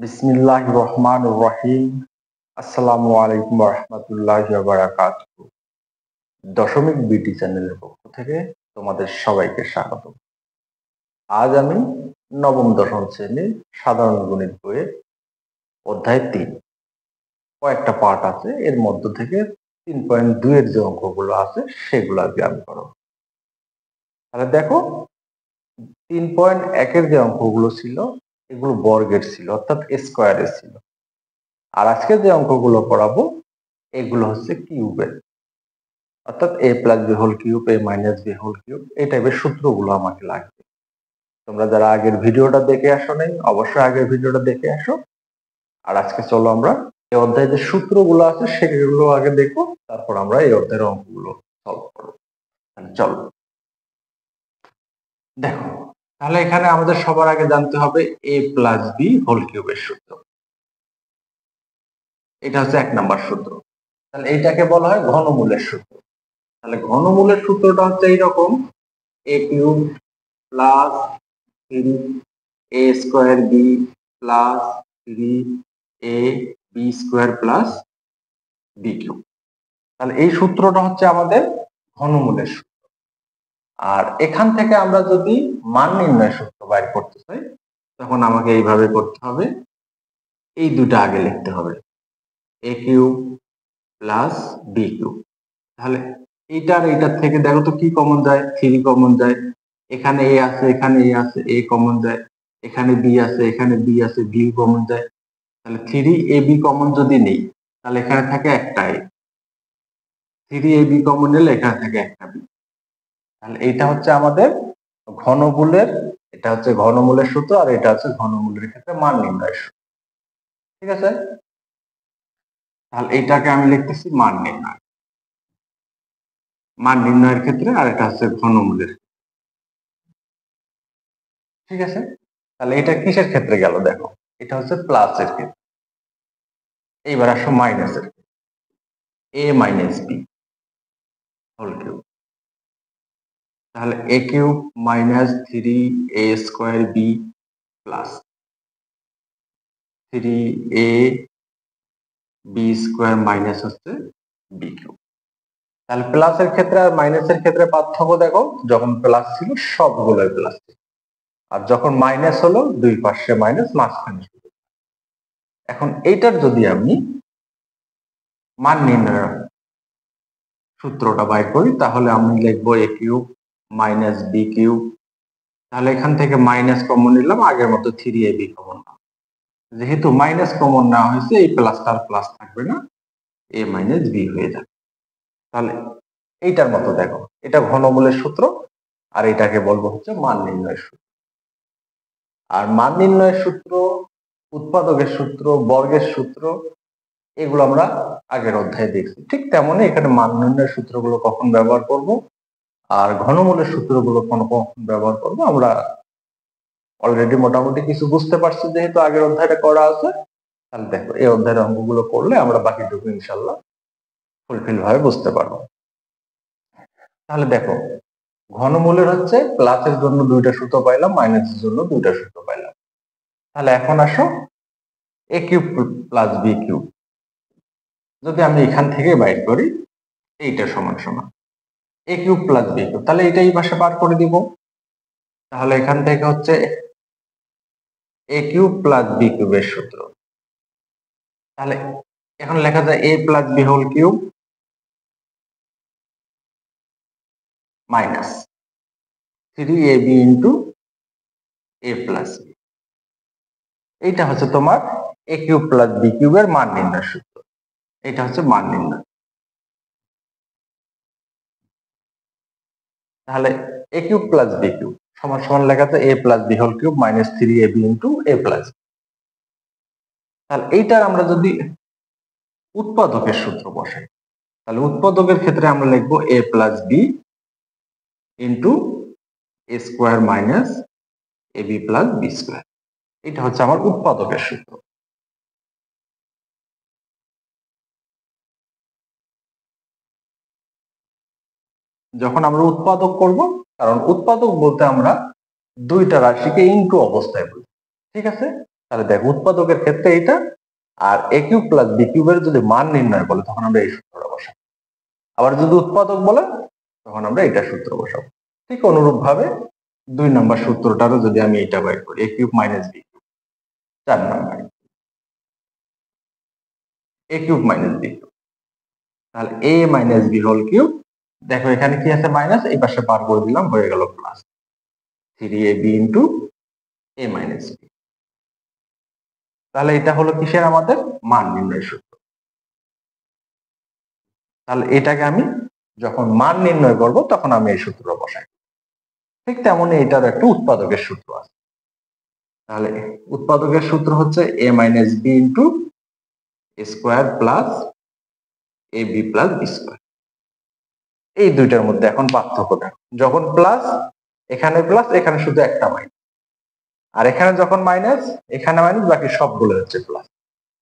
বিসমিল্লাহির রহমানির রহিম। আসসালামু আলাইকুম ওয়া রাহমাতুল্লাহি ওয়া বারাকাতুহু। দশমিক বিটি চ্যানেলের পক্ষ থেকে তোমাদের সবাইকে স্বাগত। আজ আমি নবম দশম শ্রেণীর সাধারণ গণিত বইয়ের অধ্যায় ৩ কয়েকটা পার্ট আছে, এর মধ্য থেকে ৩.২ এর যে অঙ্কগুলো আছে সেগুলো আজকে আমি করব। তাহলে দেখো, ৩.১ এর যে অঙ্কগুলো ছিল এগুলো বর্গের ছিল, অর্থাৎ স্কয়ারের ছিল। আর আজকে যে অঙ্কগুলো করাবো এগুলো হচ্ছে কিউবের, অর্থাৎ এ প্লাস বি হোল কিউব, এ মাইনাস বি হোল কিউব, এই টাইপের সূত্রগুলো আমাকে লাগবে। তোমরা যারা আগের ভিডিওটা দেখে আসো নাই, অবশ্যই আগের ভিডিওটা দেখে আসো। আর আজকে চলো আমরা এই অধ্যায়ে যে সূত্রগুলো আছে সেগুলো আগে দেখো, তারপর আমরা এই অধ্যায়ের অঙ্কগুলো সলভ করবো। চলো দেখো, তাহলে এখানে আমাদের সবার আগে জানতে হবে এ প্লাস বি হোল কিউবের সূত্র। এটা হচ্ছে 1 নাম্বার সূত্র। তাহলে এইটাকে বলা হয় ঘনমূলের সূত্র। তাহলে ঘনমূলের সূত্রটা হচ্ছে এইরকম: a cube plus 3 a square b plus 3 a b square plus b cube. তাহলে এই সূত্রটা হচ্ছে আমাদের ঘনমূলের সূত্র। আর এখান থেকে আমরা যদি মান নির্ণয়ের সূত্র বাইর করতে চাই তখন আমাকে এইভাবে করতে হবে, এই দুটো আগে লিখতে হবে, এ কিউব প্লাস বি কিউব। তাহলে এইটার এইটার থেকে দেখো তো কি কমন যায়, 3 কমন যায়, এখানে এ আছে এখানে এ আছে, এ কমন যায়, এখানে বি আছে এখানে বি আছে, বি কমন যায়। তাহলে 3 এ বি কমন যদি নেই তাহলে এখানে থাকে একটা এ, 3 এ বি কমন নিলে এখানে থাকে একটা বি। তাহলে এইটা হচ্ছে আমাদের ঘনমূলের, এটা হচ্ছে ঘনমূলের সূত্র, আর এটা হচ্ছে ঘনমূলের ক্ষেত্রে মান নির্ণয়ের সূত্র। ঠিক আছে, তাহলে এইটাকে আমি লিখতেছি মান নির্ণয়, মান নির্ণয়ের ক্ষেত্রে, আর এটা হচ্ছে ঘনমূলের। ঠিক আছে, তাহলে এটা কিসের ক্ষেত্রে গেল দেখো, এটা হচ্ছে প্লাসের ক্ষেত্রে। এইবার আসো মাইনাসের ক্ষেত্রে, এ মাইনাস বি হোল কিউব। তাহলে a cube minus 3 a square b plus 3 a b square minus হচ্ছে বি কিউব। তাহলে প্লাসের ক্ষেত্রে আর মাইনাসের ক্ষেত্রে পার্থক্য দেখো, যখন প্লাস ছিল সবগুলোই প্লাস ছিল, আর যখন মাইনাস হলো দুই পাশে মাইনাস, মাঝখানে শুধু। এখন এইটার যদি আমি মান নির্ণয় সূত্রটা বাইর করি তাহলে আমি লিখবো এ কিউব মাইনাস বি কিউব। তাহলে এখান থেকে মাইনাস কমন নিলাম, আগের মতো 3 এ বি কমন না, যেহেতু মাইনাস কমন নেওয়া হয়েছে এই প্লাসটা আর প্লাস থাকবে না, এ মাইনাস বি হয়ে যাবে। তাহলে এইটার মতো দেখো, এটা ঘনমূলের সূত্র, আর এটাকে বলবো হচ্ছে মান নির্ণয়ের সূত্র। আর মান নির্ণয়ের সূত্র, উৎপাদকের সূত্র, বর্গের সূত্র, এগুলো আমরা আগের অধ্যায়ে দেখছি। ঠিক তেমনই এখানে মান নির্ণয়ের সূত্রগুলো কখন ব্যবহার করব আর ঘনমূলের সূত্রগুলো কখন ব্যবহার করব আমরা অলরেডি মোটামুটি কিছু বুঝতে পারছি, যেহেতু আগের অধ্যায়টা করা আছে। তাহলে দেখো, এই অধ্যায়ের অঙ্কগুলো করলে আমরা বাকিটুকু ইনশাল্লাহ ফুলফিল ভাবে বুঝতে পারবো। তাহলে দেখো, ঘনমূলের হচ্ছে প্লাসের জন্য দুইটা সূত্র পাইলাম, মাইনাসের জন্য দুইটা সূত্র পাইলাম। তাহলে এখন আসো এ কিউব প্লাস বি কিউব, যদি আমি এখান থেকে বাইর করি এইটা সমান সমান a cube plus b cube, তাহলে এটা এই পাশে বার করে দিব। তাহলে এখান থেকে হচ্ছে এ কিউব প্লাস বি কিউবের সূত্র। তাহলে এখন লেখা যায় a plus b whole cube minus 3 a b into a plus b. এইটা হচ্ছে তোমার এ কিউব প্লাস বি কিউবের মান নির্ণয় সূত্র। এটা হচ্ছে মান নির্ণয়। তাহলে a cube plus b cube সমান সমান লেখা আছে a plus b whole cube minus 3 a b into a plus. তাহলে এইটার আমরা যদি উৎপাদকের সূত্র বসাই তাহলে উৎপাদকের ক্ষেত্রে আমরা লিখবো এ plus b into A square minus A B plus b square. এটা হচ্ছে আমার উৎপাদকের সূত্র। যখন আমরা উৎপাদক করব, কারণ উৎপাদক বলতে আমরা দুইটা রাশিকে ইনটু অবস্থায় বলি, ঠিক আছে। তাহলে দেখো উৎপাদকের ক্ষেত্রে এইটা, আর এ কিউব প্লাস বি কিউবের যদি মান নির্ণয় বলে তখন আমরা এই সূত্রটা বসাবো। আবার যদি উৎপাদক বলে তখন আমরা এটা সূত্র বসাবো। ঠিক অনুরূপ ভাবে 2 নম্বর সূত্রটারও যদি আমি এটা বাইর করি, এ কিউব মাইনাস বি কিউব, 4 নম্বর এ কিউব মাইনাস বি কিউব, তাহলে এ মাইনাস বি হোল কিউব, দেখো এখানে কি আছে মাইনাস, এই পাশে পার করে দিলাম, হয়ে গেল plus 3ab into a minus B. তাহলে এটা হলো কিসের আমাদের মান নির্ণয় সূত্র। তাহলে এটাকে আমি যখন মান নির্ণয় করব তখন আমি এই সূত্র বসাই। ঠিক তেমনই এটার একটা উৎপাদকের সূত্র আছে। তাহলে উৎপাদকের সূত্র হচ্ছে এ minus b into A square plus A B plus b square. এই দুইটার মধ্যে এখন পার্থক্যটা, যখন প্লাস এখানে প্লাস, এখানে শুধু একটা মাইনাস, আর এখানে যখন মাইনাস এখানে মাইনাস, বাকি সবগুলো হচ্ছে প্লাস।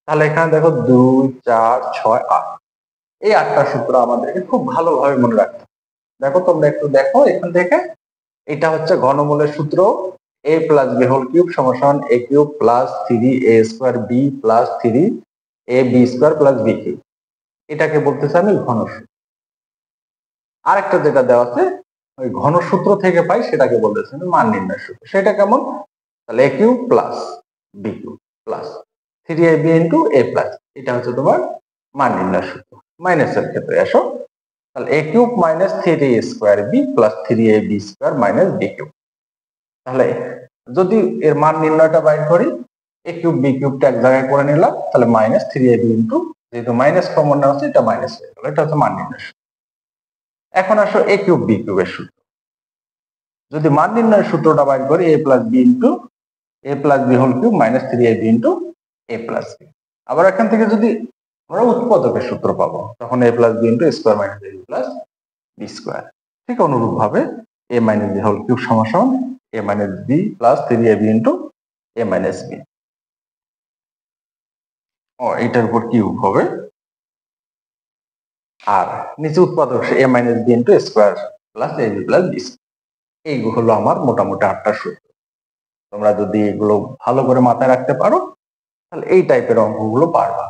তাহলে এখানে দেখো 2 4 6 8, এই 8টা সূত্র আমাদেরকে খুব ভালোভাবে মনে রাখতে হবে। দেখো তোমরা একটু দেখো এখান থেকে, এটা হচ্ছে ঘনমূলের সূত্র, a plus b whole cube সমান a cube plus 3 a square b plus 3 a b square plus b cube. এটাকে বলতেছে আমি ঘনসূত্র। আরেকটা যেটা দেওয়া আছে ওই ঘনসূত্র থেকে পাই, সেটাকে বলতেছে আমি মান নির্ণয় সূত্র। সেটা কেমন, তাহলে a cube plus b cube plus 3ab into a plus, এটা হচ্ছে তোমার মান নির্ণয় সূত্র। মাইনাসের ক্ষেত্রে আসো, তাহলে a cube minus 3a square b plus 3ab square minus b cube. তাহলে যদি এর মান নির্ণয়টা বাইর করি, এ কিউব বি কিউবটা এক জায়গায় করে নিলাম, তাহলে মাইনাস 3ab ইন্টু, যেহেতু মাইনাস কমন নেওয়া হচ্ছে এটা মাইনাস হয়ে গেল, এটা হচ্ছে মান নির্ণয় সূত্র। এখন আসো এ কিউব বি কিউবের সূত্র। যদি মান নির্ণয়ের সূত্রটা বাইর করি, a plus b into a plus b whole cube minus 3ab into a plus b. আবার এখান থেকে যদি আমরা উৎপাদকের সূত্র পাবো, তখন a plus b into square minus a plus b square. ঠিক অনুরূপ ভাবে a minus b whole cube সমান a minus b plus 3ab into a minus b. এটার উপর কিউব হবে, আর নিচে উৎপাদক a minus b into square plus A B plus B. এই হলো আমার মোটামুটি 8টা সূত্র। তোমরা যদি এগুলো ভালো করে মাথায় রাখতে পারো, তাহলে এই টাইপের অঙ্কগুলো পারবা।